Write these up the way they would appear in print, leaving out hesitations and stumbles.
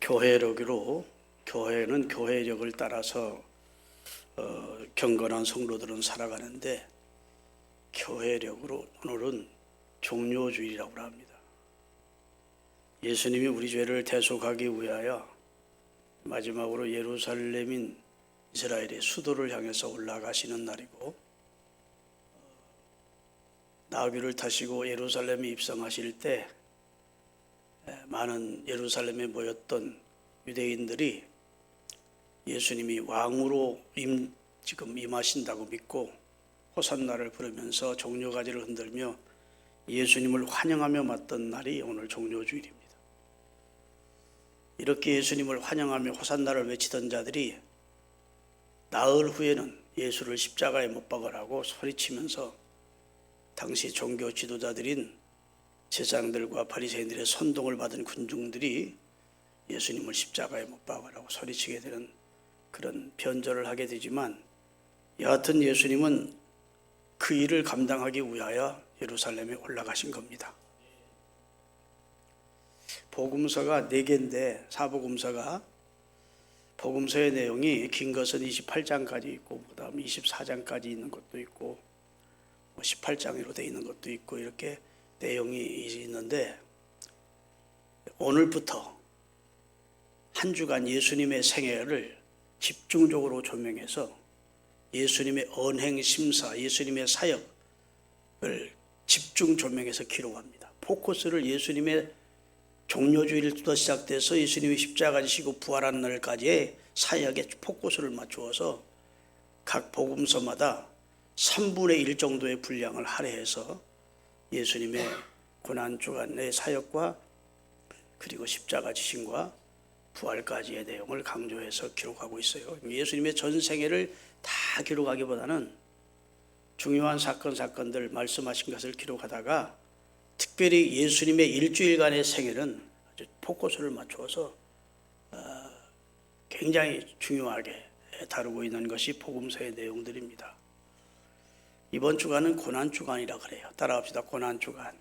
교회력으로 교회는 교회력을 따라서 경건한 성도들은 살아가는데 교회력으로 오늘은 종료주일이라고 합니다. 예수님이 우리 죄를 대속하기 위하여 마지막으로 예루살렘인 이스라엘의 수도를 향해서 올라가시는 날이고 나귀를 타시고 예루살렘에 입성하실 때 많은 예루살렘에 모였던 유대인들이 예수님이 왕으로 지금 임하신다고 믿고 호산나를 부르면서 종려가지를 흔들며 예수님을 환영하며 맞던 날이 오늘 종료주일입니다. 이렇게 예수님을 환영하며 호산나를 외치던 자들이 나흘 후에는 예수를 십자가에 못 박으라고 소리치면서 당시 종교 지도자들인 제사장들과 바리새인들의 선동을 받은 군중들이 예수님을 십자가에 못 박으라고 소리치게 되는 그런 변절을 하게 되지만 여하튼 예수님은 그 일을 감당하기 위하여 예루살렘에 올라가신 겁니다. 복음서가 4개인데 사복음서가 복음서의 내용이 긴 것은 28장까지 있고 그 다음 24장까지 있는 것도 있고 18장으로 되어 있는 것도 있고 이렇게 내용이 있는데 오늘부터 한 주간 예수님의 생애를 집중적으로 조명해서 예수님의 언행심사, 예수님의 사역을 집중 조명해서 기록합니다. 포커스를 예수님의 종료주일부터 시작돼서 예수님이 십자가 지시고 부활한 날까지의 사역에 포커스를 맞추어서 각 복음서마다 3분의 1 정도의 분량을 할애해서 예수님의 고난주간의 사역과 그리고 십자가 지신과 부활까지의 내용을 강조해서 기록하고 있어요. 예수님의 전 생애를 다 기록하기보다는 중요한 사건들 말씀하신 것을 기록하다가 특별히 예수님의 일주일간의 생애는 아주 포커스를 맞추어서 굉장히 중요하게 다루고 있는 것이 복음서의 내용들입니다. 이번 주간은 고난주간이라 그래요. 따라합시다. 고난주간.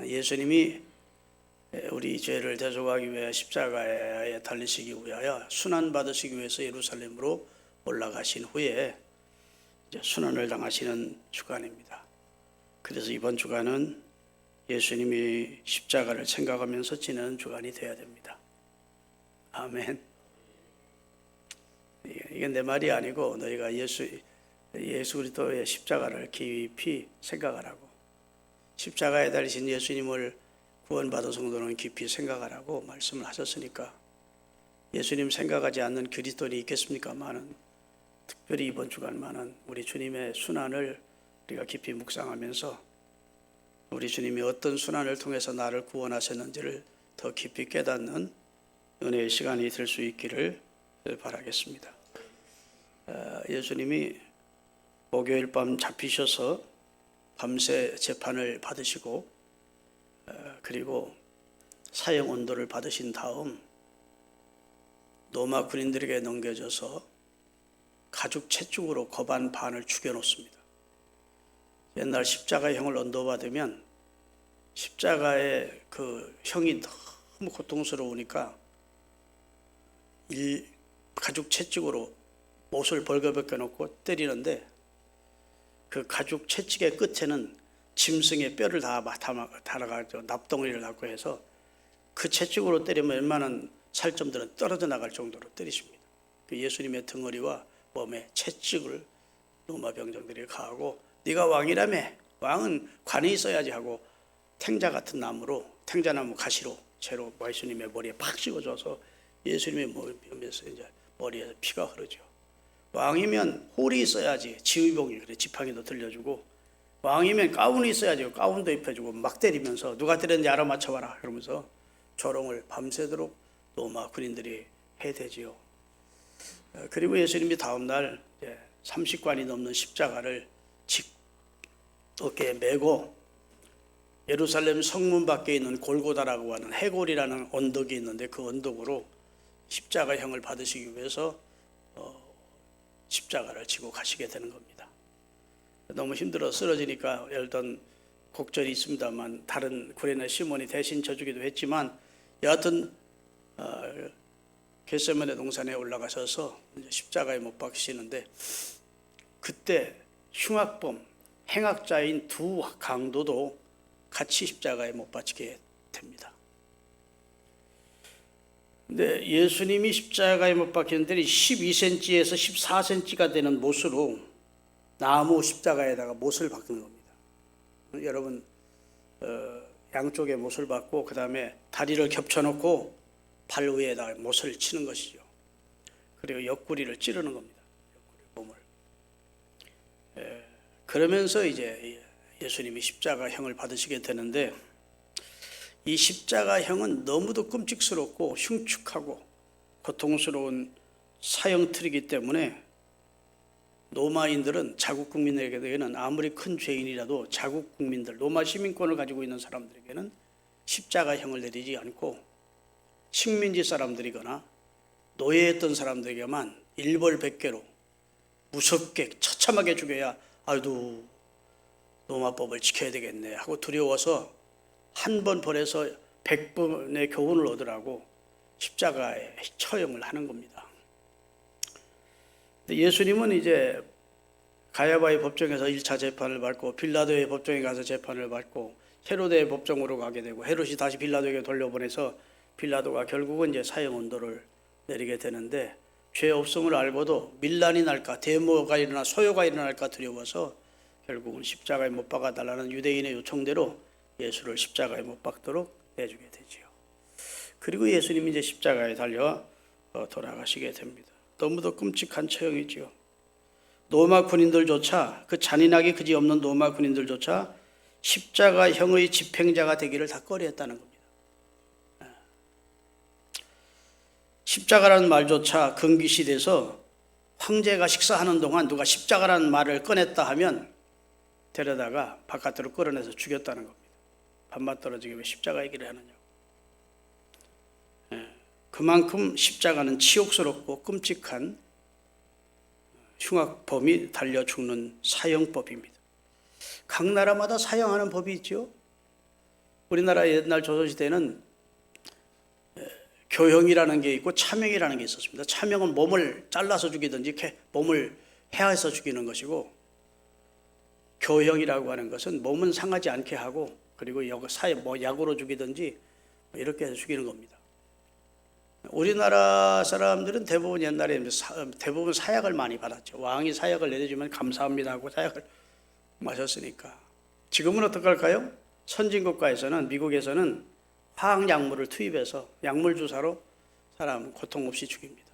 예수님이 우리 죄를 대속하기 위해 십자가에 달리시기 위하여 순환받으시기 위해서 예루살렘으로 올라가신 후에 이제 순환을 당하시는 주간입니다. 그래서 이번 주간은 예수님이 십자가를 생각하면서 지내는 주간이 되어야 됩니다. 아멘. 이게 내 말이 아니고 너희가 예수 그리스도의 십자가를 깊이 생각하라고, 십자가에 달리신 예수님을 구원받은 성도는 깊이 생각하라고 말씀을 하셨으니까 예수님 생각하지 않는 그리스도인이 있겠습니까마는 특별히 이번 주간만은 우리 주님의 순환을 우리가 깊이 묵상하면서 우리 주님이 어떤 순환을 통해서 나를 구원하셨는지를 더 깊이 깨닫는 은혜의 시간이 될 수 있기를 바라겠습니다. 예수님이 목요일 밤 잡히셔서 밤새 재판을 받으시고 그리고 사형 언도를 받으신 다음 로마 군인들에게 넘겨져서 가죽 채찍으로 거반 반을 죽여놓습니다. 옛날 십자가형을 언도받으면 십자가의 그 형이 너무 고통스러우니까 가죽 채찍으로 못을 벌거벗겨 놓고 때리는데 그 가죽 채찍의 끝에는 짐승의 뼈를 다 달아가지고 납덩어리를 갖고 해서 그 채찍으로 때리면 웬만한 살점들은 떨어져 나갈 정도로 때리십니다. 그 예수님의 등허리와 몸에 채찍을 로마 병정들이 가하고 네가 왕이라며, 왕은 관이 있어야지 하고 탱자 나무 가시로 채로 예수님의 머리에 팍 찍어줘서 예수님의 몸에서 이제 머리에서 피가 흐르죠. 왕이면 홀이 있어야지, 지휘봉이 그래 지팡이도 들려주고, 왕이면 가운이 있어야지 가운도 입혀주고 막 때리면서 누가 때렸는지 알아맞혀봐라 그러면서 조롱을 밤새도록 로마 군인들이 해대지요. 그리고 예수님이 다음날 30관이 넘는 십자가를 어깨에 메고 예루살렘 성문 밖에 있는 골고다라고 하는 해골이라는 언덕이 있는데 그 언덕으로 십자가형을 받으시기 위해서 십자가를 지고 가시게 되는 겁니다. 너무 힘들어 쓰러지니까 열던 곡절이 있습니다만 다른 구레네 시몬이 대신 져주기도 했지만 여하튼 겟세마네 동산에 올라가셔서 이제 십자가에 못 박히시는데, 그때 흉악범, 행악자인 두 강도도 같이 십자가에 못 박히게 됩니다. 근데 예수님이 십자가에 못 박히는 데는 12cm에서 14cm가 되는 못으로 나무 십자가에다가 못을 박는 겁니다. 여러분 양쪽에 못을 박고 그 다음에 다리를 겹쳐놓고 발 위에다가 못을 치는 것이죠. 그리고 옆구리를 찌르는 겁니다. 옆구리 몸을. 그러면서 이제 예수님이 십자가형을 받으시게 되는데, 이 십자가형은 너무도 끔찍스럽고 흉측하고 고통스러운 사형틀이기 때문에 로마인들은 자국 국민에게는 아무리 큰 죄인이라도 자국 국민들, 로마 시민권을 가지고 있는 사람들에게는 십자가형을 내리지 않고 식민지 사람들이거나 노예했던 사람들에게만 일벌백계로 무섭게 처참하게 죽여야 아이고 로마법을 지켜야 되겠네 하고 두려워서 한 번 벌해서 100번의 교훈을 얻으라고 십자가에 처형을 하는 겁니다. 예수님은 이제 가야바의 법정에서 1차 재판을 받고 빌라도의 법정에 가서 재판을 받고 헤로데의 법정으로 가게 되고 헤롯이 다시 빌라도에게 돌려보내서 빌라도가 결국은 이제 사형 언도를 내리게 되는데, 죄 없음을 알고도 밀란이 날까 데모가 일어나 소요가 일어날까 두려워서 결국은 십자가에 못 박아달라는 유대인의 요청대로 예수를 십자가에 못 박도록 내주게 되지요. 그리고 예수님이 이제 십자가에 달려 돌아가시게 됩니다. 너무도 끔찍한 처형이지요. 로마 군인들조차, 그 잔인하기 그지없는 로마 군인들조차 십자가형의 집행자가 되기를 다 꺼려했다는 겁니다. 십자가라는 말조차 금기시돼서 황제가 식사하는 동안 누가 십자가라는 말을 꺼냈다 하면 데려다가 바깥으로 끌어내서 죽였다는 겁니다. 밥맛 떨어지게 왜 십자가 얘기를 하느냐고. 그만큼 십자가는 치욕스럽고 끔찍한 흉악범이 달려 죽는 사형법입니다. 각 나라마다 사형하는 법이 있죠. 우리나라 옛날 조선시대는 교형이라는 게 있고 차명이라는 게 있었습니다. 차명은 몸을 잘라서 죽이든지 몸을 해해서 죽이는 것이고, 교형이라고 하는 것은 몸은 상하지 않게 하고 그리고 약으로 죽이든지 이렇게 해서 죽이는 겁니다. 우리나라 사람들은 대부분 옛날에 대부분 사약을 많이 받았죠. 왕이 사약을 내려주면 감사합니다 하고 사약을 마셨으니까. 지금은 어떡할까요? 선진국가에서는, 미국에서는 화학약물을 투입해서 약물 주사로 사람 고통 없이 죽입니다.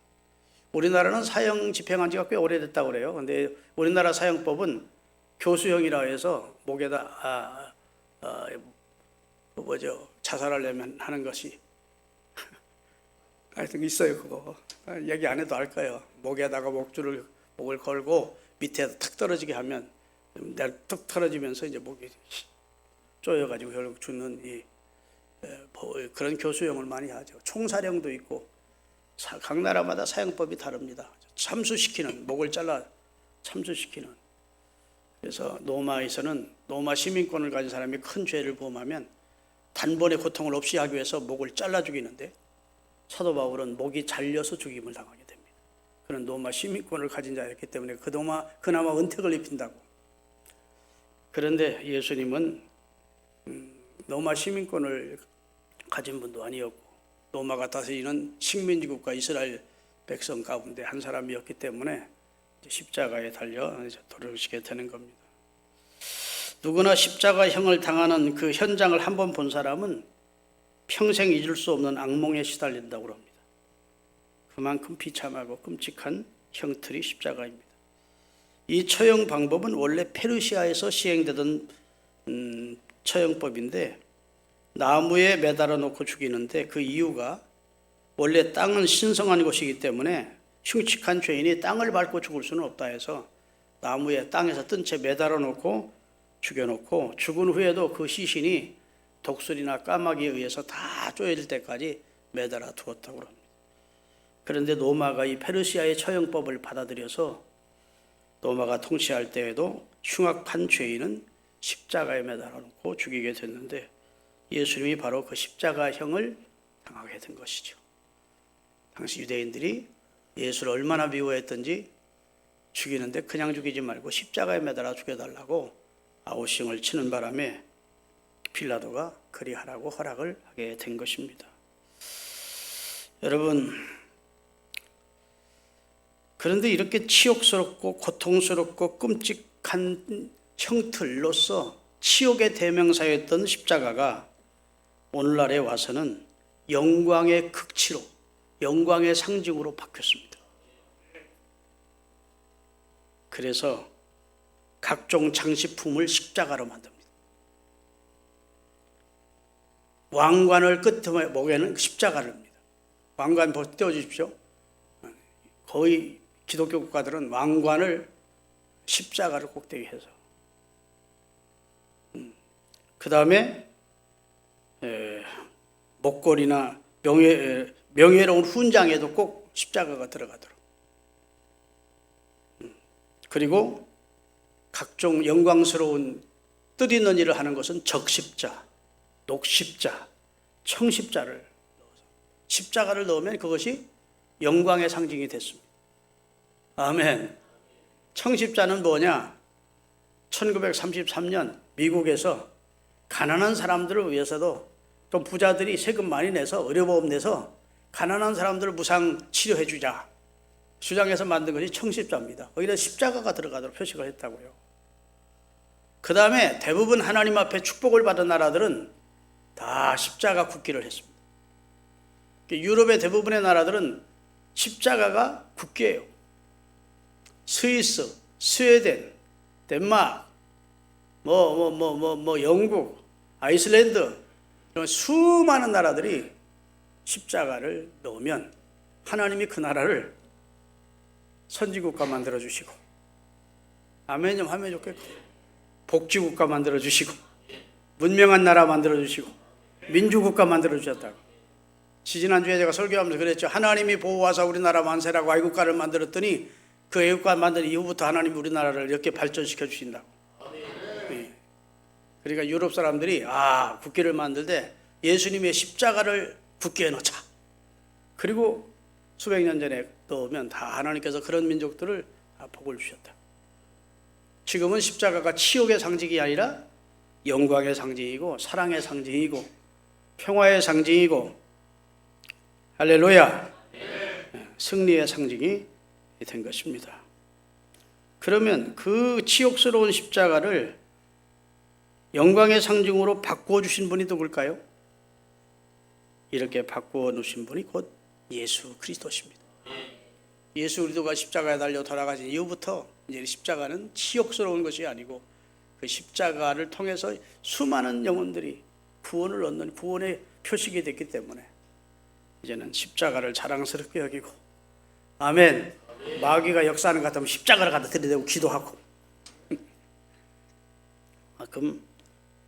우리나라는 사형 집행한 지가 꽤 오래됐다고 그래요. 근데 우리나라 사형법은 교수형이라 해서 목에다 자살하려면 하는 것이 하여튼 있어요. 그거 얘기 안 해도 알까요? 목에다가 목을 걸고 밑에 탁 떨어지게 하면 툭 떨어지면서 이제 목이 쪼여가지고 결국 죽는 그런 교수형을 많이 하죠. 총사령도 있고 각 나라마다 사형법이 다릅니다. 참수시키는, 목을 잘라 참수시키는. 그래서 로마에서는 로마 시민권을 가진 사람이 큰 죄를 범하면 단번에 고통을 없이 하기 위해서 목을 잘라 죽이는데, 사도 바울은 목이 잘려서 죽임을 당하게 됩니다. 그는 로마 시민권을 가진 자였기 때문에 그나마 은택을 입힌다고. 그런데 예수님은 로마 시민권을 가진 분도 아니었고 로마가 다스리는 식민지 국가 이스라엘 백성 가운데 한 사람이었기 때문에 십자가에 달려 돌아오시게 되는 겁니다. 누구나 십자가형을 당하는 그 현장을 한번 본 사람은 평생 잊을 수 없는 악몽에 시달린다고 합니다. 그만큼 비참하고 끔찍한 형틀이 십자가입니다. 이 처형 방법은 원래 페르시아에서 시행되던 처형법인데, 나무에 매달아 놓고 죽이는데 그 이유가 원래 땅은 신성한 곳이기 때문에 흉측한 죄인이 땅을 밟고 죽을 수는 없다 해서 나무에 땅에서 뜬 채 매달아 놓고 죽여놓고, 죽은 후에도 그 시신이 독수리나 까마귀에 의해서 다 쪼여질 때까지 매달아 두었다고 합니다. 그런데 로마가 이 페르시아의 처형법을 받아들여서 로마가 통치할 때에도 흉악한 죄인은 십자가에 매달아 놓고 죽이게 됐는데, 예수님이 바로 그 십자가형을 당하게 된 것이죠. 당시 유대인들이 예수를 얼마나 미워했던지 죽이는데 그냥 죽이지 말고 십자가에 매달아 죽여달라고 아우성을 치는 바람에 빌라도가 그리하라고 허락을 하게 된 것입니다. 여러분, 그런데 이렇게 치욕스럽고 고통스럽고 끔찍한 형틀로서 치욕의 대명사였던 십자가가 오늘날에 와서는 영광의 극치로, 영광의 상징으로 바뀌었습니다. 그래서 각종 장식품을 십자가로 만듭니다. 왕관을 끝에 목에는 십자가를 합니다. 왕관 띄워주십시오. 거의 기독교 국가들은 왕관을 십자가를 꼭대기 해서, 그 다음에 목걸이나 명예로운 훈장에도 꼭 십자가가 들어가도록, 그리고 각종 영광스러운 뜻있는 일을 하는 것은 적십자, 녹십자, 청십자를 넣어서 십자가를 넣으면 그것이 영광의 상징이 됐습니다. 아멘. 청십자는 뭐냐? 1933년 미국에서 가난한 사람들을 위해서도, 또 부자들이 세금 많이 내서 의료보험 내서 가난한 사람들을 무상 치료해 주자 주장해서 만든 것이 청십자입니다. 거기다 십자가가 들어가도록 표시를 했다고요. 그 다음에 대부분 하나님 앞에 축복을 받은 나라들은 다 십자가 국기를 했습니다. 유럽의 대부분의 나라들은 십자가가 국기예요. 스위스, 스웨덴, 덴마크, 영국, 아이슬란드, 이런 수많은 나라들이 십자가를 넣으면 하나님이 그 나라를 선진국가 만들어 주시고, 아멘 좀 하면 좋겠고, 복지국가 만들어 주시고, 문명한 나라 만들어 주시고, 민주국가 만들어 주셨다고. 지지난주에 제가 설교하면서 그랬죠. 하나님이 보호하사 우리나라 만세라고 애국가를 만들었더니 그 애국가 만든 이후부터 하나님이 우리나라를 이렇게 발전시켜 주신다고. 네. 그러니까 유럽 사람들이 국기를 만들 때 예수님의 십자가를 국기에 넣자. 그리고 수백 년 전에 넣으면 다 하나님께서 그런 민족들을 복을 주셨다. 지금은 십자가가 치욕의 상징이 아니라 영광의 상징이고, 사랑의 상징이고, 평화의 상징이고, 할렐루야, 승리의 상징이 된 것입니다. 그러면 그 치욕스러운 십자가를 영광의 상징으로 바꾸어 주신 분이 누굴까요? 이렇게 바꾸어 놓으신 분이 곧 예수 그리스도십니다. 예수 그리스도가 십자가에 달려 돌아가신 이후부터 이제 십자가는 치욕스러운 것이 아니고 그 십자가를 통해서 수많은 영혼들이 구원을 얻는 구원의 표식이 됐기 때문에 이제는 십자가를 자랑스럽게 여기고, 아멘. 마귀가 역사하는 것 같으면 십자가를 갖다 들이대고 기도하고, 그럼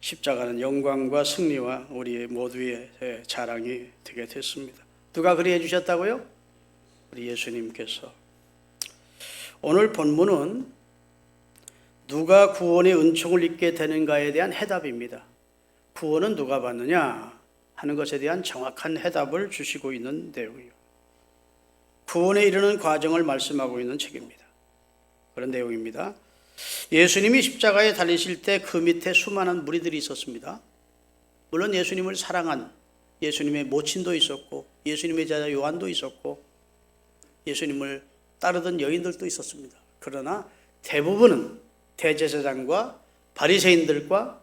십자가는 영광과 승리와 우리 모두의 자랑이 되게 됐습니다. 누가 그리 해주셨다고요? 우리 예수님께서. 오늘 본문은 누가 구원의 은총을 입게 되는가에 대한 해답입니다. 구원은 누가 받느냐 하는 것에 대한 정확한 해답을 주시고 있는 내용이에요. 구원에 이르는 과정을 말씀하고 있는 책입니다. 그런 내용입니다. 예수님이 십자가에 달리실 때 그 밑에 수많은 무리들이 있었습니다. 물론 예수님을 사랑한 예수님의 모친도 있었고, 예수님의 제자 요한도 있었고, 예수님을 따르던 여인들도 있었습니다. 그러나 대부분은 대제사장과 바리새인들과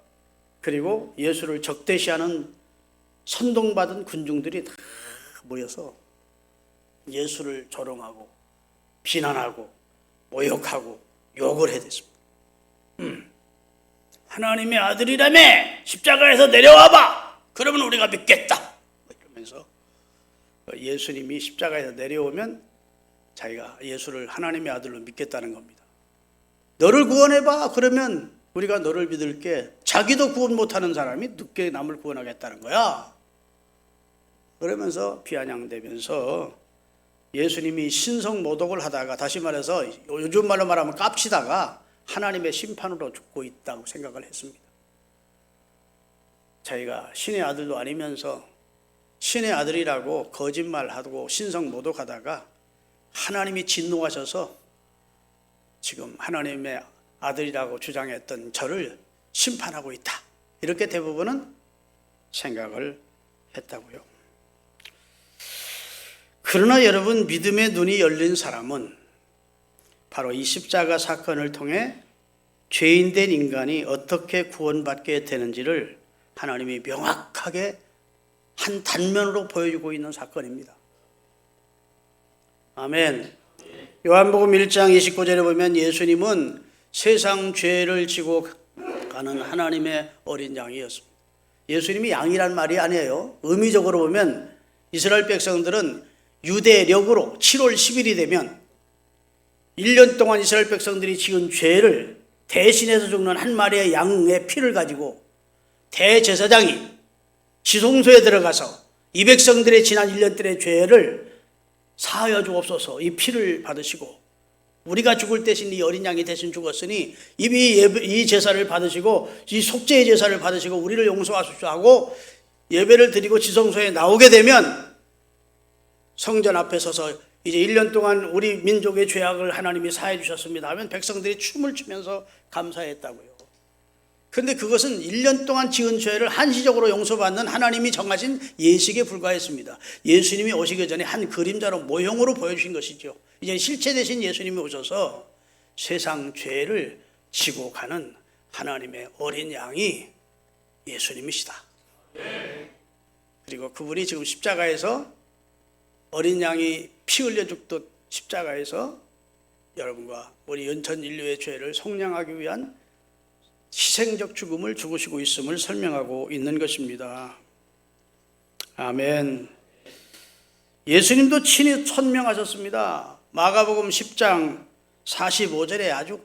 그리고 예수를 적대시하는 선동받은 군중들이 다 모여서 예수를 조롱하고 비난하고 모욕하고 욕을 해댔습니다. 하나님의 아들이라며 십자가에서 내려와봐. 그러면 우리가 믿겠다. 이러면서 예수님이 십자가에서 내려오면 자기가 예수를 하나님의 아들로 믿겠다는 겁니다. 너를 구원해봐. 그러면 우리가 너를 믿을게. 자기도 구원 못하는 사람이 늦게 남을 구원하겠다는 거야. 그러면서 비아냥대면서 예수님이 신성모독을 하다가, 다시 말해서 요즘 말로 말하면 깝치다가 하나님의 심판으로 죽고 있다고 생각을 했습니다. 자기가 신의 아들도 아니면서 신의 아들이라고 거짓말하고 신성 모독하다가 하나님이 진노하셔서 지금 하나님의 아들이라고 주장했던 저를 심판하고 있다. 이렇게 대부분은 생각을 했다고요. 그러나 여러분, 믿음의 눈이 열린 사람은 바로 이 십자가 사건을 통해 죄인된 인간이 어떻게 구원받게 되는지를 하나님이 명확하게 한 단면으로 보여주고 있는 사건입니다. 아멘. 요한복음 1장 29절에 보면 예수님은 세상 죄를 지고 가는 하나님의 어린 양이었습니다. 예수님이 양이란 말이 아니에요. 의미적으로 보면 이스라엘 백성들은 유대력으로 7월 10일이 되면 1년 동안 이스라엘 백성들이 지은 죄를 대신해서 죽는 한 마리의 양의 피를 가지고 대제사장이 지성소에 들어가서 이 백성들의 지난 1년 동안의 죄를 사하여 주옵소서, 이 피를 받으시고 우리가 죽을 대신 이 어린 양이 대신 죽었으니 이 제사를 받으시고 이 속죄의 제사를 받으시고 우리를 용서하십시오 하고 예배를 드리고 지성소에 나오게 되면 성전 앞에 서서 이제 1년 동안 우리 민족의 죄악을 하나님이 사해 주셨습니다 하면 백성들이 춤을 추면서 감사했다고요. 그런데 그것은 1년 동안 지은 죄를 한시적으로 용서받는 하나님이 정하신 예식에 불과했습니다. 예수님이 오시기 전에 한 그림자로 모형으로 보여주신 것이죠. 이제 실체 대신 예수님이 오셔서 세상 죄를 지고 가는 하나님의 어린 양이 예수님이시다. 그리고 그분이 지금 십자가에서 어린 양이 피 흘려 죽듯 십자가에서 여러분과 우리 전 인류의 죄를 속량하기 위한 희생적 죽음을 죽으시고 있음을 설명하고 있는 것입니다. 아멘. 예수님도 친히 천명하셨습니다. 마가복음 10장 45절에 아주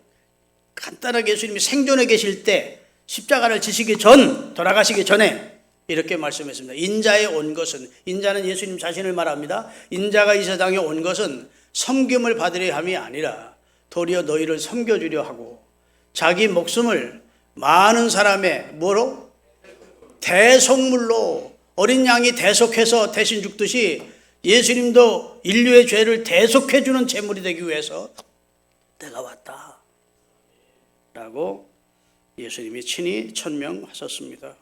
간단하게 예수님이 생존해 계실 때 십자가를 지시기 전, 돌아가시기 전에 이렇게 말씀했습니다. 인자에 온 것은, 인자는 예수님 자신을 말합니다. 인자가 이 세상에 온 것은 섬김을 받으려 함이 아니라 도리어 너희를 섬겨주려 하고 자기 목숨을 많은 사람의 뭐로? 대속물로, 어린 양이 대속해서 대신 죽듯이 예수님도 인류의 죄를 대속해주는 제물이 되기 위해서 내가 왔다 라고 예수님이 친히 천명하셨습니다.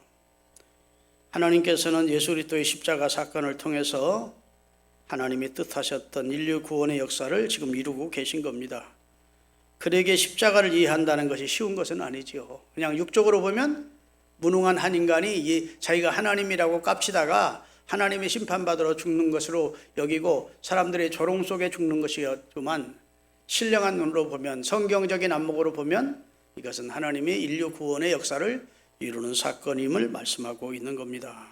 하나님께서는 예수 그리스도의 십자가 사건을 통해서 하나님이 뜻하셨던 인류 구원의 역사를 지금 이루고 계신 겁니다. 그에게 십자가를 이해한다는 것이 쉬운 것은 아니지요. 그냥 육적으로 보면 무능한 한 인간이 자기가 하나님이라고 깝치다가 하나님의 심판받으러 죽는 것으로 여기고 사람들의 조롱 속에 죽는 것이었지만 신령한 눈으로 보면, 성경적인 안목으로 보면 이것은 하나님의 인류 구원의 역사를 이루는 사건임을 말씀하고 있는 겁니다.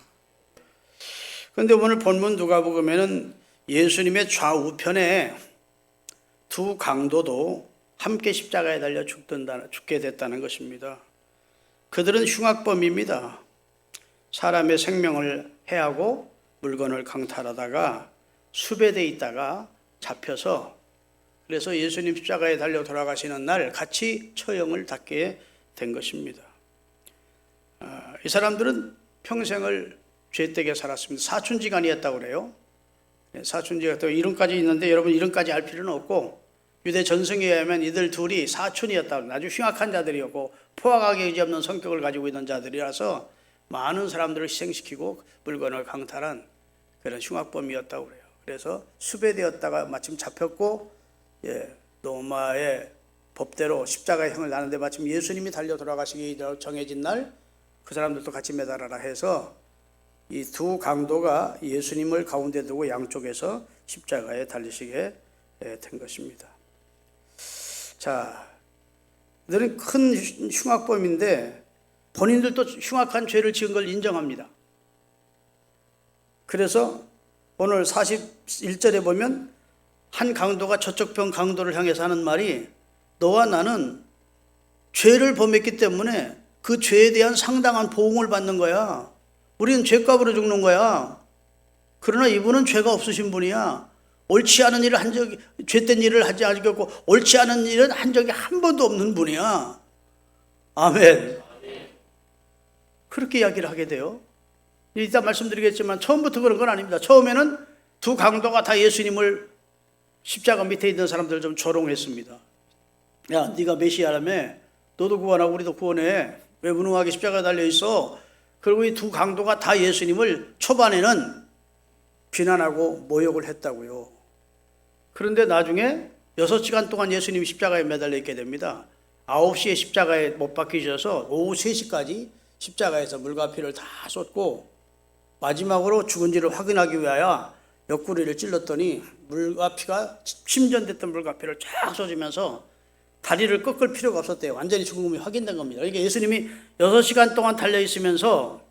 그런데 오늘 본문 누가복음에는 예수님의 좌우편에 두 강도도 함께 십자가에 달려 죽게 됐다는 것입니다. 그들은 흉악범입니다. 사람의 생명을 해하고 물건을 강탈하다가 수배돼 있다가 잡혀서, 그래서 예수님 십자가에 달려 돌아가시는 날 같이 처형을 받게 된 것입니다. 이 사람들은 평생을 죄되게 살았습니다. 사춘지간이었다고 그래요. 사춘지가 또 이름까지 있는데 여러분 이름까지 알 필요는 없고, 유대 전승에 의하면 이들 둘이 사춘이었다고, 아주 흉악한 자들이었고 포악하게 의지없는 성격을 가지고 있는 자들이라서 많은 사람들을 희생시키고 물건을 강탈한 그런 흉악범이었다고 그래요. 그래서 수배되었다가 마침 잡혔고, 로마의 법대로 십자가형을 나는데 마침 예수님이 달려 돌아가시기 정해진 날 그 사람들도 같이 매달아라 해서 이 두 강도가 예수님을 가운데 두고 양쪽에서 십자가에 달리시게 된 것입니다. 자, 너는 큰 흉악범인데 본인들도 흉악한 죄를 지은 걸 인정합니다. 그래서 오늘 41절에 보면 한 강도가 저쪽 편 강도를 향해서 하는 말이, 너와 나는 죄를 범했기 때문에 그 죄에 대한 상당한 보응을 받는 거야. 우리는 죄값으로 죽는 거야. 그러나 이분은 죄가 없으신 분이야. 옳지 않은 일을 한 적이, 죄된 일을 하지 않았고 옳지 않은 일은 한 적이 한 번도 없는 분이야. 아멘. 그렇게 이야기를 하게 돼요. 이따 말씀드리겠지만 처음부터 그런 건 아닙니다. 처음에는 두 강도가 다 예수님을 십자가 밑에 있는 사람들을 좀 조롱했습니다. 야, 네가 메시아라며? 너도 구원하고 우리도 구원해. 왜 무능하게 십자가에 달려있어? 그리고 이 두 강도가 다 예수님을 초반에는 비난하고 모욕을 했다고요. 그런데 나중에 6시간 동안 예수님이 십자가에 매달려 있게 됩니다. 9시에 십자가에 못 박히셔서 오후 3시까지 십자가에서 물과 피를 다 쏟고 마지막으로 죽은지를 확인하기 위하여 옆구리를 찔렀더니 물과 피가 심전됐던 물과 피를 쫙 쏟으면서 다리를 꺾을 필요가 없었대요. 완전히 죽음이 확인된 겁니다. 이게 예수님이 6시간 동안 달려있으면서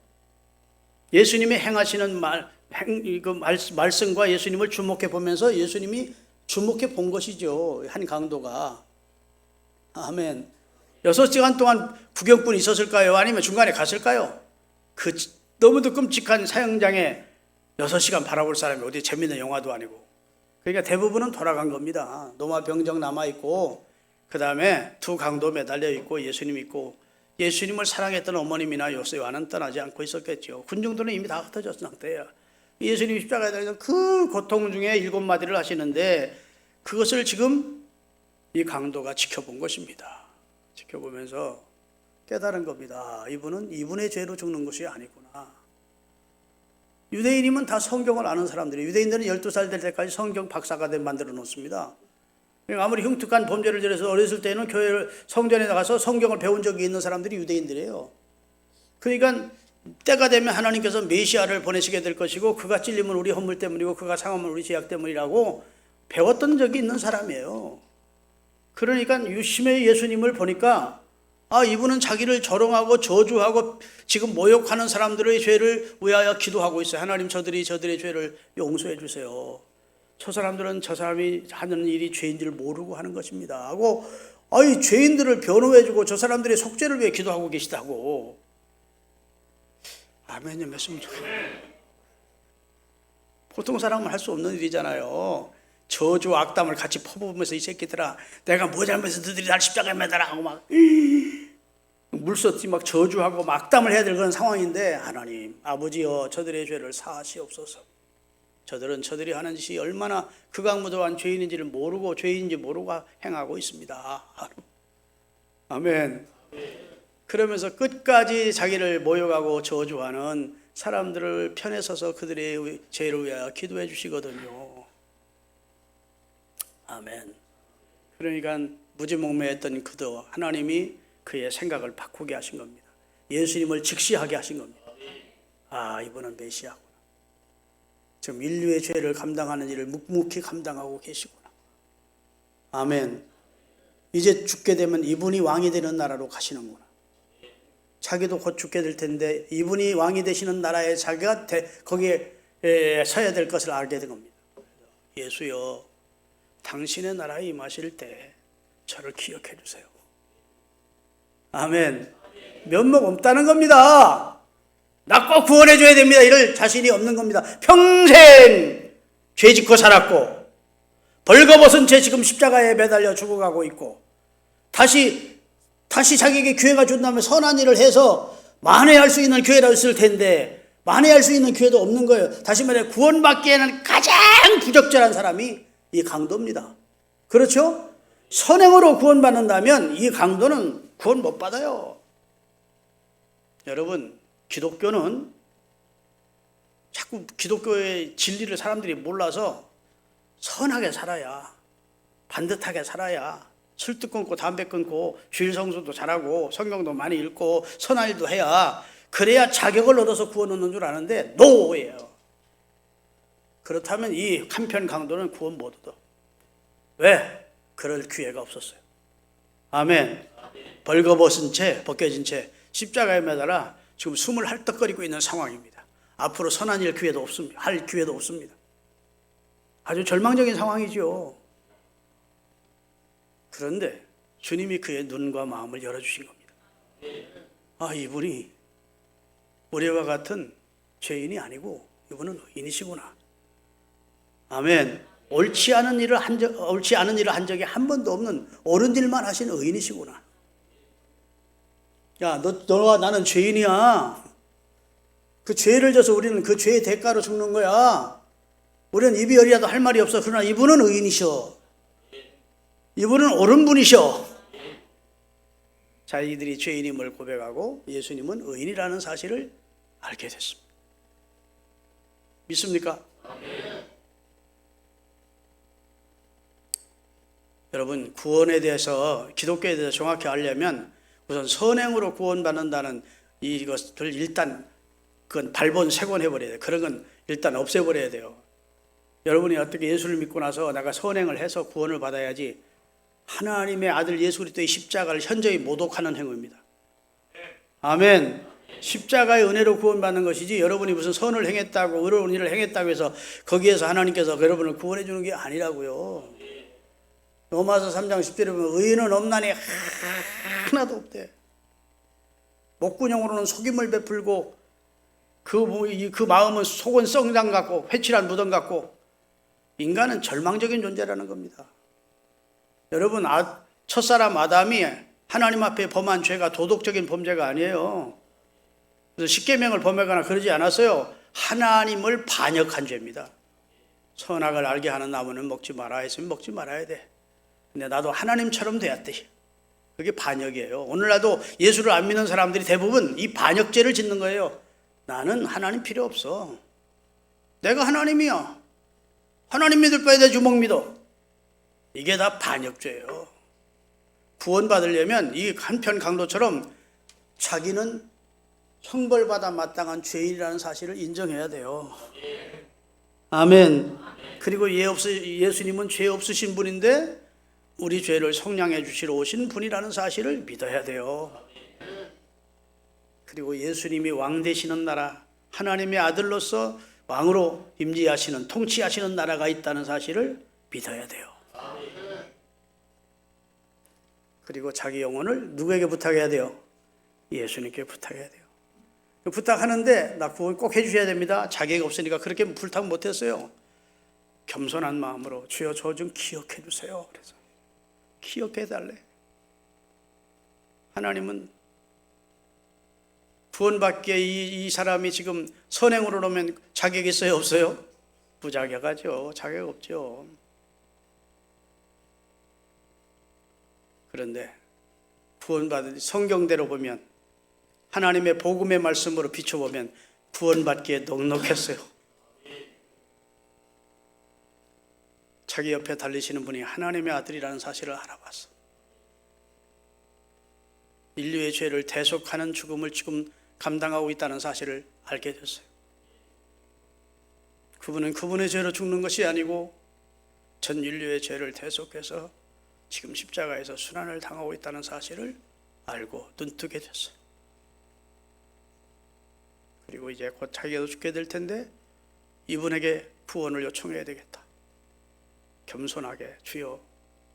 예수님이 행하시는 말씀과 예수님을 주목해 보면서 예수님이 주목해 본 것이죠. 한 강도가. 아멘. 6시간 동안 구경꾼 있었을까요? 아니면 중간에 갔을까요? 그 너무도 끔찍한 사형장에 6시간 바라볼 사람이 어디 재밌는 영화도 아니고. 그러니까 대부분은 돌아간 겁니다. 노마 병정 남아있고 그 다음에 두 강도 매달려 있고 예수님 있고 예수님을 사랑했던 어머님이나 요셉와는 떠나지 않고 있었겠죠. 군중들은 이미 다 흩어졌던 상태예요. 예수님이 십자가에 달려서 그 고통 중에 7마디를 하시는데 그것을 지금 이 강도가 지켜본 것입니다. 지켜보면서 깨달은 겁니다. 이분은 이분의 죄로 죽는 것이 아니구나. 유대인이면 다 성경을 아는 사람들이에요. 유대인들은 12살 될 때까지 성경 박사가 만들어 놓습니다. 아무리 흉측한 범죄를 저려서 어렸을 때는 교회 성전에 나가서 성경을 배운 적이 있는 사람들이 유대인들이에요. 그러니까 때가 되면 하나님께서 메시아를 보내시게 될 것이고 그가 찔리면 우리 허물 때문이고 그가 상하면 우리 죄악 때문이라고 배웠던 적이 있는 사람이에요. 그러니까 유심히 예수님을 보니까 이분은 자기를 조롱하고 저주하고 지금 모욕하는 사람들의 죄를 위하여 기도하고 있어요. 하나님 저들의 죄를 용서해 주세요. 저 사람들은 저 사람이 하는 일이 죄인 줄 모르고 하는 것입니다 하고 죄인들을 변호해 주고 저 사람들의 속죄를 위해 기도하고 계시다고. 아멘 좀 했으면 좋겠네요. 보통 사람은 할 수 없는 일이잖아요. 저주 악담을 같이 퍼부으면서 이 새끼들아 내가 뭐 잘못해서 너희들이 날 십자가에 매달아 하고 막 물쏟지 막 저주하고 막 악담을 해야 될 그런 상황인데 하나님 아버지여 저들의 죄를 사하시옵소서. 저들이 하는 짓이 얼마나 극악무도한 죄인인지를 모르고 죄인인지 모르고 행하고 있습니다. 아멘. 그러면서 끝까지 자기를 모욕하고 저주하는 사람들을 편에 서서 그들의 죄를 위하여 기도해 주시거든요. 아멘. 그러니까 무지몽매했던 그도 하나님이 그의 생각을 바꾸게 하신 겁니다. 예수님을 직시하게 하신 겁니다. 이분은 메시아구나. 지금 인류의 죄를 감당하는 일을 묵묵히 감당하고 계시구나. 아멘. 이제 죽게 되면 이분이 왕이 되는 나라로 가시는구나. 자기도 곧 죽게 될 텐데 이분이 왕이 되시는 나라에 자기가 거기에 서야 될 것을 알게 된 겁니다. 예수여 당신의 나라에 임하실 때 저를 기억해 주세요. 아멘. 면목 없다는 겁니다. 나 꼭 구원해 줘야 됩니다. 이럴 자신이 없는 겁니다. 평생 죄 짓고 살았고 벌거벗은 채 지금 십자가에 매달려 죽어가고 있고 다시 자기에게 기회가 준다면 선한 일을 해서 만회할 수 있는 기회가 있을 텐데 만회할 수 있는 기회도 없는 거예요. 다시 말해 구원받기에는 가장 부적절한 사람이 이 강도입니다. 그렇죠? 선행으로 구원받는다면 이 강도는 구원 못 받아요. 여러분 기독교는 자꾸 기독교의 진리를 사람들이 몰라서 선하게 살아야 반듯하게 살아야 술도 끊고 담배 끊고 주일 성수도 잘하고 성경도 많이 읽고 선한 일도 해야 그래야 자격을 얻어서 구원 얻는 줄 아는데 노예요. 그렇다면 이 한편 강도는 구원 못 얻어. 왜? 그럴 기회가 없었어요. 아멘. 벌거벗은 채 벗겨진 채 십자가에 매달아 지금 숨을 헐떡거리고 있는 상황입니다. 앞으로 선한 일 기회도 없습니다. 할 기회도 없습니다. 아주 절망적인 상황이죠. 그런데 주님이 그의 눈과 마음을 열어주신 겁니다. 이분이 우리와 같은 죄인이 아니고 이분은 의인이시구나. 아멘. 옳지 않은 일을 한 적이 한 번도 없는 옳은 일만 하신 의인이시구나. 야, 너와 나는 죄인이야. 그 죄를 져서 우리는 그 죄의 대가로 죽는 거야. 우리는 입이 열이라도 할 말이 없어. 그러나 이분은 의인이셔. 이분은 옳은 분이셔. 자기들이 죄인임을 고백하고 예수님은 의인이라는 사실을 알게 됐습니다. 믿습니까? 여러분, 구원에 대해서, 기독교에 대해서 정확히 알려면 우선 선행으로 구원받는다는 이것을 일단 그건 발본색원해버려야 돼요. 그런 건 일단 없애버려야 돼요. 여러분이 어떻게 예수를 믿고 나서 내가 선행을 해서 구원을 받아야지, 하나님의 아들 예수 그리스도의 십자가를 현저히 모독하는 행위입니다. 아멘. 십자가의 은혜로 구원받는 것이지, 여러분이 무슨 선을 행했다고, 의로운 일을 행했다고 해서 거기에서 하나님께서 여러분을 구원해 주는 게 아니라고요. 로마서 3장 10절에 보면 의인은 없나니 하나도 없대. 목구녕으로는 속임을 베풀고 그 마음은 속은 썩장 같고 회칠한 무덤 같고, 인간은 절망적인 존재라는 겁니다. 여러분, 첫사람 아담이 하나님 앞에 범한 죄가 도덕적인 범죄가 아니에요. 그래서 십계명을 범하거나 그러지 않았어요. 하나님을 반역한 죄입니다. 선악을 알게 하는 나무는 먹지 말아야 했으면 먹지 말아야 돼. 근데 나도 하나님처럼 돼야 돼. 그게 반역이에요. 오늘날도 예수를 안 믿는 사람들이 대부분 이 반역죄를 짓는 거예요. 나는 하나님 필요 없어. 내가 하나님이야. 하나님 믿을 바에 내 주먹 믿어. 이게 다 반역죄예요. 구원받으려면 이 한편 강도처럼 자기는 형벌받아 마땅한 죄인이라는 사실을 인정해야 돼요. 아멘. 그리고 예수님은 죄 없으신 분인데 우리 죄를 속량해 주시러 오신 분이라는 사실을 믿어야 돼요. 그리고 예수님이 왕 되시는 나라, 하나님의 아들로서 왕으로 임재하시는, 통치하시는 나라가 있다는 사실을 믿어야 돼요. 그리고 자기 영혼을 누구에게 부탁해야 돼요? 예수님께 부탁해야 돼요. 부탁하는데 나 구원 꼭 해주셔야 됩니다. 자격이 없으니까 그렇게 부탁 못했어요. 겸손한 마음으로 주여 저 좀 기억해 주세요. 그래서 기억해 달래. 하나님은 구원받기에 이 사람이 지금 선행으로 놓으면 자격이 있어요, 없어요? 부자격하죠. 자격 없죠. 그런데 구원받은 성경대로 보면, 하나님의 복음의 말씀으로 비춰보면 구원받기에 넉넉했어요. 자기 옆에 달리시는 분이 하나님의 아들이라는 사실을 알아봤어. 인류의 죄를 대속하는 죽음을 지금 감당하고 있다는 사실을 알게 됐어요. 그분은 그분의 죄로 죽는 것이 아니고 전 인류의 죄를 대속해서 지금 십자가에서 순환을 당하고 있다는 사실을 알고 눈뜨게 됐어요. 그리고 이제 곧 자기가 죽게 될 텐데 이분에게 구원을 요청해야 되겠다. 겸손하게 주여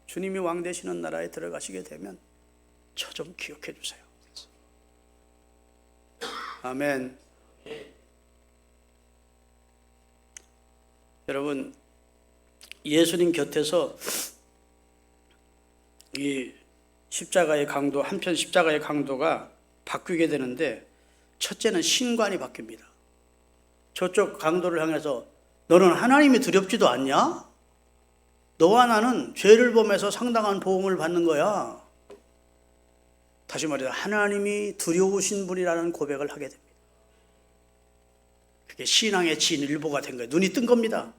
주님이 왕 되시는 나라에 들어가시게 되면 저 좀 기억해 주세요. 아멘. 여러분, 예수님 곁에서 이 십자가의 강도, 한편 십자가의 강도가 바뀌게 되는데, 첫째는 신관이 바뀝니다. 저쪽 강도를 향해서 너는 하나님이 두렵지도 않냐? 너와 나는 죄를 범해서 상당한 보응을 받는 거야. 다시 말해서 하나님이 두려우신 분이라는 고백을 하게 됩니다. 그게 신앙의 진일보가 된 거예요. 눈이 뜬 겁니다.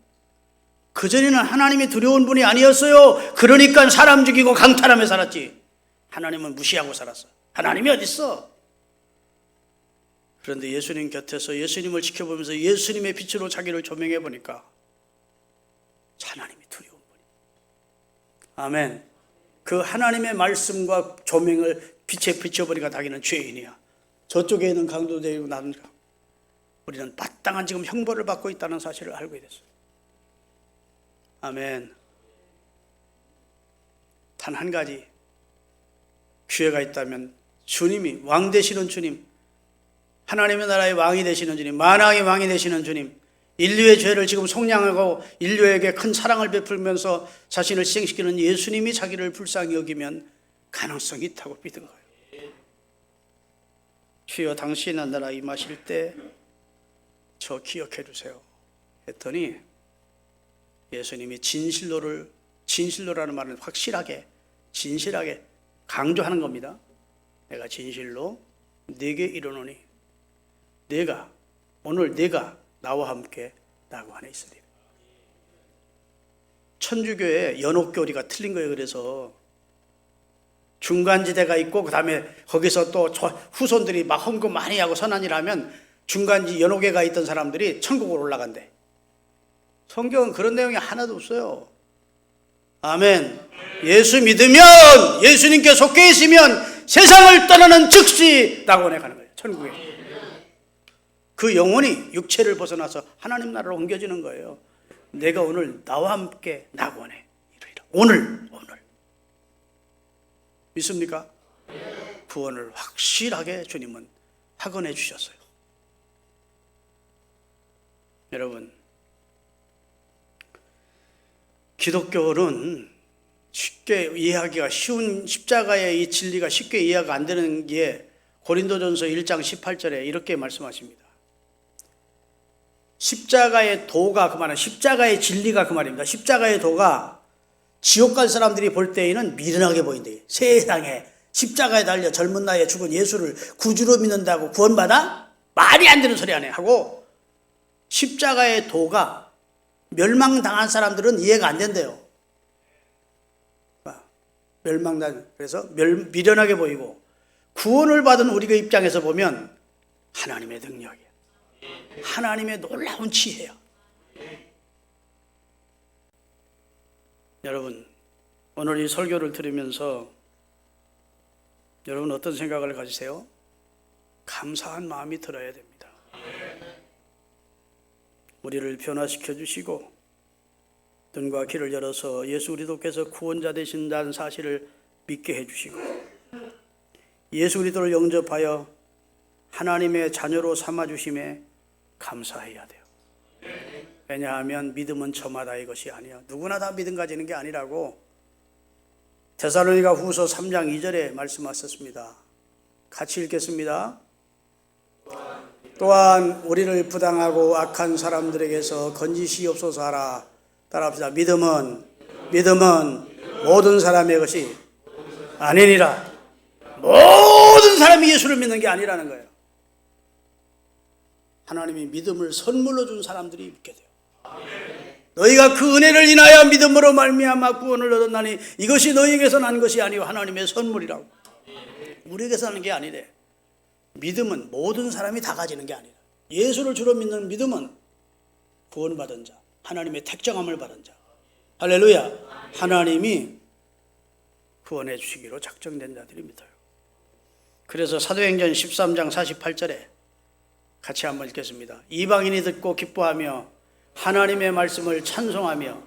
그전에는 하나님이 두려운 분이 아니었어요. 그러니까 사람 죽이고 강탈하며 살았지. 하나님은 무시하고 살았어. 하나님이 어딨어? 그런데 예수님 곁에서 예수님을 지켜보면서 예수님의 빛으로 자기를 조명해 보니까 하나님이 두려운 분이. 아멘. 그 하나님의 말씀과 조명을 빛에 비춰보니까 자기는 죄인이야. 저쪽에 있는 강도되고 나는, 우리는 마땅한 지금 형벌을 받고 있다는 사실을 알고 됐어요. 아멘. 단 한 가지 기회가 있다면, 주님이 왕 되시는 주님, 하나님의 나라의 왕이 되시는 주님, 만왕의 왕이 되시는 주님, 인류의 죄를 지금 속량하고 인류에게 큰 사랑을 베풀면서 자신을 희생시키는 예수님이 자기를 불쌍히 여기면 가능성이 있다고 믿은 거예요. 주여 당신의 나라 임하실 때 저 기억해 주세요 했더니 예수님이 진실로라는 말은 확실하게 진실하게 강조하는 겁니다. 내가 진실로 네게 이르노니 오늘 네가 나와 함께 나고 안에 있으리라. 천주교의 연옥교리가 틀린 거예요. 그래서 중간지대가 있고 그 다음에 거기서 또 후손들이 막 헌금 많이 하고 선한 일 하면 중간지 연옥회가 있던 사람들이 천국으로 올라간대. 성경은 그런 내용이 하나도 없어요. 아멘. 예수 믿으면, 예수님께 속해 있으면 세상을 떠나는 즉시 낙원에 가는 거예요. 천국에. 그 영혼이 육체를 벗어나서 하나님 나라로 옮겨지는 거예요. 내가 오늘 나와 함께 낙원에 이르리라. 오늘 믿습니까? 구원을 확실하게 주님은 확언해 주셨어요. 여러분, 기독교는 쉽게 이해하기가 쉬운 십자가의 이 진리가 쉽게 이해가 안 되는 게 고린도전서 1장 18절에 이렇게 말씀하십니다. 십자가의 도가 그 말은 십자가의 진리가 그 말입니다. 십자가의 도가 지옥 갈 사람들이 볼 때에는 미련하게 보인대. 세상에 십자가에 달려 젊은 나이에 죽은 예수를 구주로 믿는다고 구원받아? 말이 안 되는 소리 하네 하고 십자가의 도가 멸망당한 사람들은 이해가 안 된대요. 그래서 미련하게 보이고 구원을 받은 우리가 입장에서 보면 하나님의 능력이야. 하나님의 놀라운 지혜야. 여러분, 오늘 이 설교를 들으면서 여러분 어떤 생각을 가지세요? 감사한 마음이 들어야 됩니다. 우리를 변화시켜 주시고 눈과 귀를 열어서 예수 그리스도께서 구원자 되신다는 사실을 믿게 해주시고 예수 그리스도를 영접하여 하나님의 자녀로 삼아주심에 감사해야 돼요. 왜냐하면 믿음은 저마다 이것이 아니야. 누구나 다 믿음 가지는 게 아니라고 데살로니가 후서 3장 2절에 말씀하셨습니다. 같이 읽겠습니다. 또한 우리를 부당하고 악한 사람들에게서 건지시옵소서 하라. 따라합시다. 믿음은 모든 사람의 것이 아니니라. 모든 사람이 예수를 믿는 게 아니라는 거예요. 하나님이 믿음을 선물로 준 사람들이 있게 돼요. 너희가 그 은혜를 인하여 믿음으로 말미암아 구원을 얻었나니 이것이 너희에게서 난 것이 아니요 하나님의 선물이라고. 우리에게서 나는 게 아니래. 믿음은 모든 사람이 다 가지는 게 아니라 예수를 주로 믿는 믿음은 구원받은 자, 하나님의 택정함을 받은 자. 할렐루야. 하나님이 구원해 주시기로 작정된 자들이 믿어요. 그래서 사도행전 13장 48절에 같이 한번 읽겠습니다. 이방인이 듣고 기뻐하며 하나님의 말씀을 찬송하며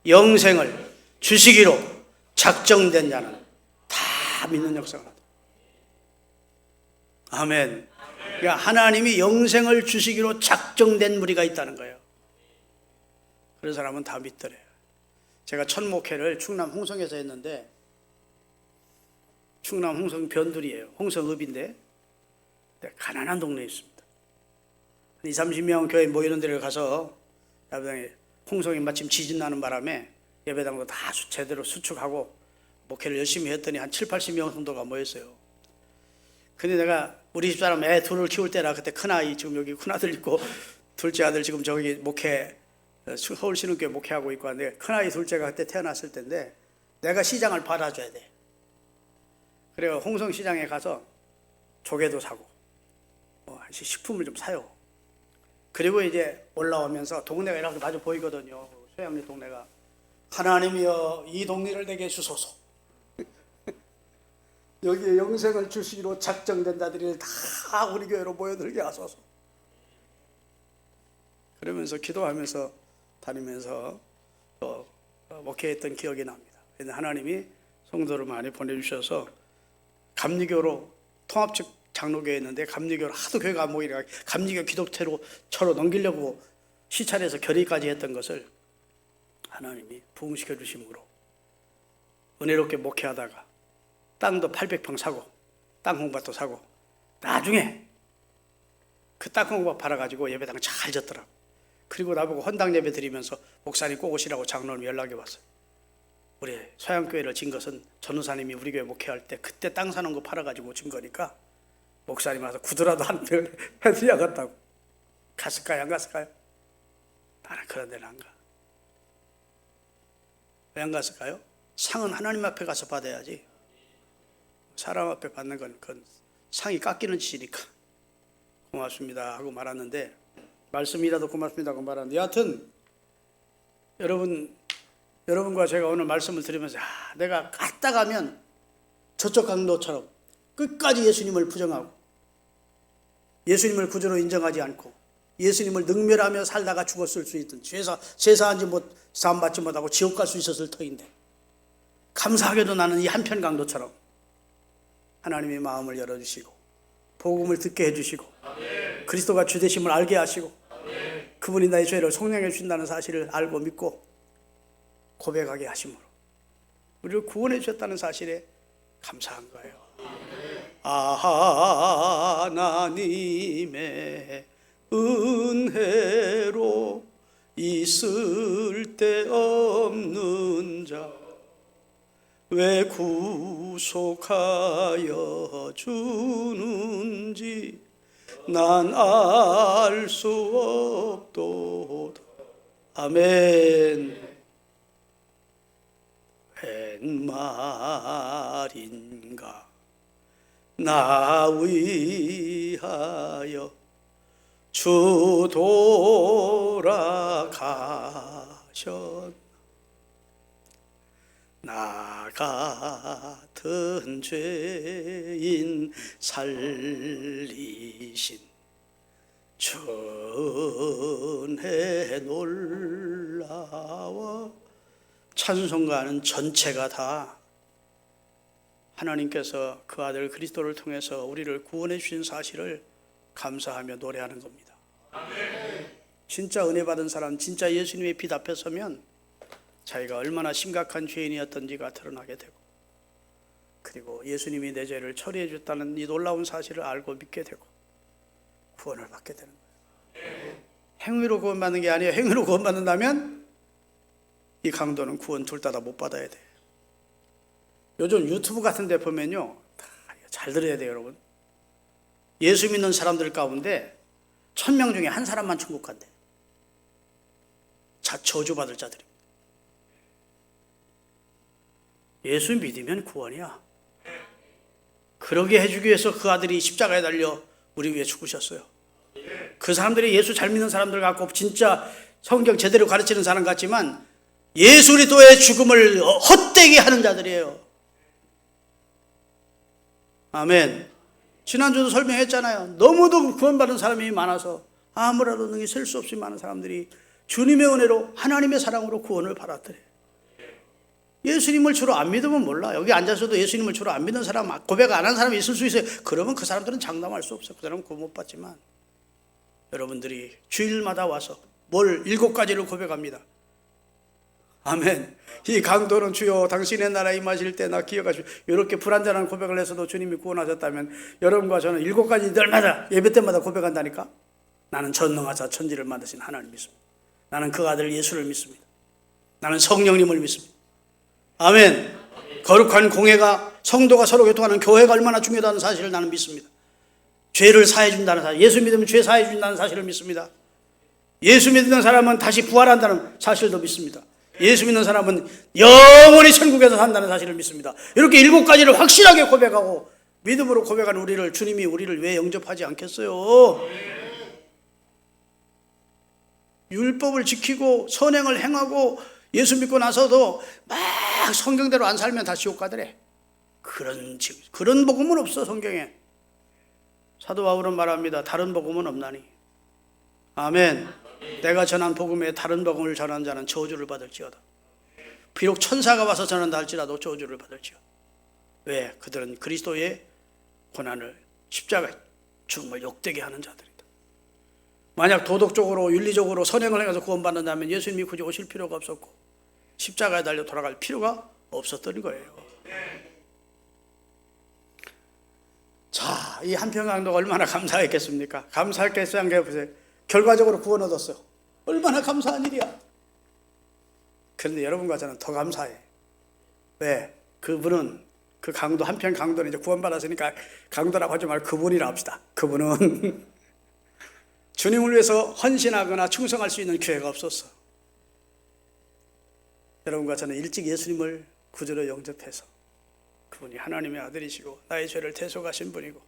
영생을 주시기로 작정된 자는 다 믿는 역사가 나다. 아멘. 그러니까 하나님이 영생을 주시기로 작정된 무리가 있다는 거예요. 그런 사람은 다 믿더래요. 제가 첫 목회를 충남 홍성에서 했는데 충남 홍성 변두리예요. 홍성읍인데 가난한 동네에 있습니다. 20, 30명 교회 모이는 데를 가서 홍성이 마침 지진 나는 바람에 예배당도 다 제대로 수축하고 목회를 열심히 했더니 한 7, 80명 정도가 모였어요. 근데 내가 우리 집사람 애 둘을 키울 때라 그때 큰아이 지금 여기 큰아들 있고 둘째 아들 지금 저기 목회 서울 신흥교회 목회하고 있고 한데 큰아이 둘째가 그때 태어났을 때인데 내가 시장을 받아줘야 돼. 그래서 홍성 시장에 가서 조개도 사고 식품을 좀 사요. 그리고 이제 올라오면서 동네가 이렇게 마주 보이거든요. 소양리 동네가. 하나님이여 이 동네를 내게 주소서. 여기에 영생을 주시기로 작정된 자들이 다 우리 교회로 모여들게 하소서. 그러면서 기도하면서 다니면서 또 목회했던 기억이 납니다. 그런데 하나님이 성도를 많이 보내주셔서 감리교로 통합측 장로교회였는데 감리교로 하도 교회가 안 모이니까 감리교 기독체로 넘기려고 시찰해서 결의까지 했던 것을 하나님이 부흥시켜 주심으로 은혜롭게 목회하다가 땅도 800평 사고 땅 홍밭도 사고 나중에 그 땅콩밥 팔아가지고 예배당 잘 졌더라고. 그리고 나보고 헌당 예배 드리면서 목사님 꼭 오시라고 장로님 연락이 왔어요. 우리 서양교회를 진 것은 전우사님이 우리 교회 목회할 때 그때 땅 사는 거 팔아가지고 진 거니까 목사님 와서 구두라도 한 대 해드려야겠다고. 갔을까요? 안 갔을까요? 나는 그런 데는 안 가. 왜 안 갔을까요? 상은 하나님 앞에 가서 받아야지. 사람 앞에 받는 건 그건 상이 깎이는 짓이니까. 고맙습니다 하고 말았는데, 말씀이라도 고맙습니다 하고 말았는데, 여하튼 여러분과 제가 오늘 말씀을 들으면서 내가 갔다 가면 저쪽 강도처럼 끝까지 예수님을 부정하고 예수님을 구주로 인정하지 않고 예수님을 능멸하며 살다가 죽었을 수 있던 제사한지 사함받지 못하고 지옥 갈 수 있었을 터인데, 감사하게도 나는 이 한편 강도처럼 하나님의 마음을 열어주시고 복음을 듣게 해주시고 그리스도가 주되심을 알게 하시고 그분이 나의 죄를 속량해 주신다는 사실을 알고 믿고 고백하게 하심으로 우리를 구원해 주셨다는 사실에 감사한 거예요. 하나님의 은혜로 있을 데 없는 자 왜 구속하여 주는지 난 알 수 없도다. 아멘. 웬 말인가 나 위하여 주 돌아가셨. 나 같은 죄인 살리신 주 은혜 놀라워. 찬송가는 전체가 다 하나님께서 그 아들 그리스도를 통해서 우리를 구원해 주신 사실을 감사하며 노래하는 겁니다. 진짜 은혜 받은 사람, 진짜 예수님의 빛 앞에 서면 자기가 얼마나 심각한 죄인이었던지가 드러나게 되고, 그리고 예수님이 내 죄를 처리해 줬다는 이 놀라운 사실을 알고 믿게 되고 구원을 받게 되는 거예요. 행위로 구원받는 게 아니에요. 행위로 구원받는다면 이 강도는 구원 둘 다 못 받아야 돼. 요즘 유튜브 같은 데 보면요, 잘 들어야 돼요 여러분. 예수 믿는 사람들 가운데 1000명 중에 한 사람만 천국 간대. 저주받을 자들이. 예수 믿으면 구원이야. 그러게 해주기 위해서 그 아들이 십자가에 달려 우리 위해 죽으셨어요. 그 사람들이 예수 잘 믿는 사람들 같고 진짜 성경 제대로 가르치는 사람 같지만 예수 그리스도의 죽음을 헛되게 하는 자들이에요. 아멘. 지난주도 설명했잖아요. 너무도 구원받은 사람이 많아서 아무라도 능히 셀 수 없이 많은 사람들이 주님의 은혜로 하나님의 사랑으로 구원을 받았더래. 예수님을 주로 안 믿으면 몰라. 여기 앉아서도 예수님을 주로 안 믿는 사람, 고백 안 한 사람이 있을 수 있어요. 그러면 그 사람들은 장담할 수 없어요. 그 사람은 구원 못 받지만 여러분들이 주일마다 와서 뭘 7가지를 고백합니다. 아멘. 이 강도는 주여 당신의 나라에 임하실 때 나 기억하시오. 이렇게 불완전한 고백을 해서도 주님이 구원하셨다면 여러분과 저는 7가지 날마다 예배 때마다 고백한다니까. 나는 전능하사 천지를 만드신 하나님 믿습니다. 나는 그 아들 예수를 믿습니다. 나는 성령님을 믿습니다. 아멘. 거룩한 공회가, 성도가 서로 교통하는 교회가 얼마나 중요하다는 사실을 나는 믿습니다. 죄를 사해 준다는 사실, 예수 믿으면 죄 사해 준다는 사실을 믿습니다. 예수 믿는 사람은 다시 부활한다는 사실도 믿습니다. 예수 믿는 사람은 영원히 천국에서 산다는 사실을 믿습니다. 이렇게 7가지를 확실하게 고백하고 믿음으로 고백하는 우리를 주님이 우리를 왜 영접하지 않겠어요? 율법을 지키고 선행을 행하고 예수 믿고 나서도 막 성경대로 안 살면 다 지옥 가더래. 그런 복음은 없어 성경에. 사도 바울은 말합니다. 다른 복음은 없나니. 아멘. 내가 전한 복음에 다른 복음을 전한 자는 저주를 받을지어다. 비록 천사가 와서 전한다 할지라도 저주를 받을지어다. 왜? 그들은 그리스도의 고난을, 십자가 죽음을 욕되게 하는 자들이다. 만약 도덕적으로 윤리적으로 선행을 해서 구원받는다면 예수님이 굳이 오실 필요가 없었고 십자가에 달려 돌아갈 필요가 없었던 거예요. 자, 이 한평강도가 얼마나 감사했겠습니까? 감사했겠어요? 안 보세요. 결과적으로 구원 얻었어요. 얼마나 감사한 일이야. 그런데 여러분과 저는 더 감사해. 왜? 그분은 그 강도 한평 강도는 이제 구원받았으니까 강도라고 하지 말고 그분이라 합시다. 그분은 주님을 위해서 헌신하거나 충성할 수 있는 기회가 없었어. 여러분과 저는 일찍 예수님을 구주로 영접해서 그분이 하나님의 아들이시고 나의 죄를 대속하신 분이고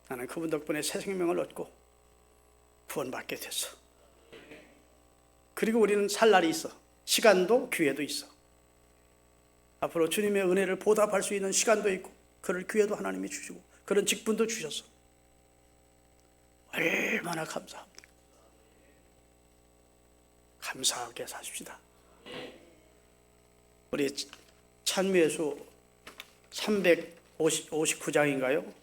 나는 그분 덕분에 새 생명을 얻고 구원받게 됐어. 그리고 우리는 살 날이 있어. 시간도 기회도 있어. 앞으로 주님의 은혜를 보답할 수 있는 시간도 있고 그럴 기회도 하나님이 주시고 그런 직분도 주셨어. 얼마나 감사합니다. 감사하게 사십시다. 우리 찬미의 수 359장인가요?